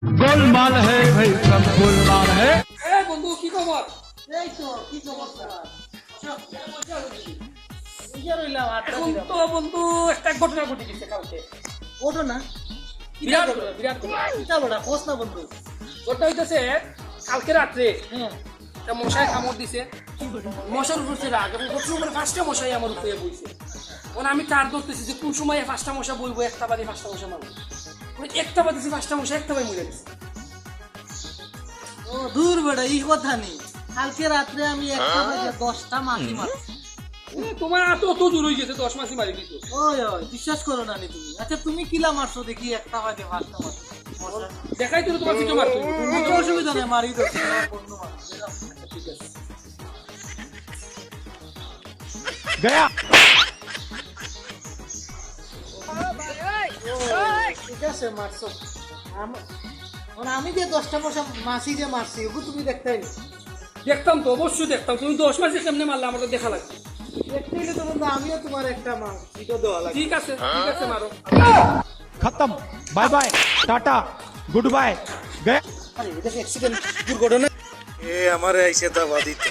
गोलमाल है भाई, सब गोलमाल है। এ বন্ধু কি খবর? এই তো কি খবর এখন তো বন্ধু একটা ঘটনা ঘটে গেছে কালকে। ওঠো না বিরাট ঘটনা, বিরাট ঘটনা। কিতা বড়া খোঁজ না বন্ধু ঘটনা হইতেছে কালকে রাত্রে হ্যাঁ একটা মশায় কামড় দিছে। মশার উপরে রাগ এবং প্রচুর মানে পাঁচটা মশাই আমার উপরে বইছে। মানে আমি তার ধরতেছি যে কোন সময় পাঁচটা মশা বইবো, একটা বাদে পাঁচটা মশা মারবো। মানে একটা বাদেছি পাঁচটা মশা, একটা বাই মরে গেছে। ও দূর বেড়া এই কথা নেই কালকে রাত্রে আমি একটা বাজে 10টা মাছি মারছি তোমার অত দূর হয়ে গেছে, 10 মাসি মারি দিত। ওই ওই বিশ্বাস করো না নি তুমি আচ্ছা তুমি কিলা মারছো দেখি একটা বাজে 5টা মারছো দেখাই তো তোমার কিছু মারতো। কোনো অসুবিধা নেই মারি তো বন্ধু মার ঠিক আছে। गया। ঠিক আছে মারছো মানে আমি যে 10টা মাছি যে মারছি ওগুলো তুমি দেখতেই নি দেখতাম তো, অবশ্যই দেখতাম। তুমি 10 মাসে কেমনে মারলে আমার তো দেখা লাগবে। দেখতে গেলে তো বন্ধু আমিও তোমার একটা মারছি তো দেওয়া লাগে ঠিক আছে, ঠিক আছে, মারো। खत्म। Bye bye, tata, goodbye, गया। আরে এটা অ্যাক্সিডেন্ট দুর্ঘটনা এ আমার আইসে দাবা দিতে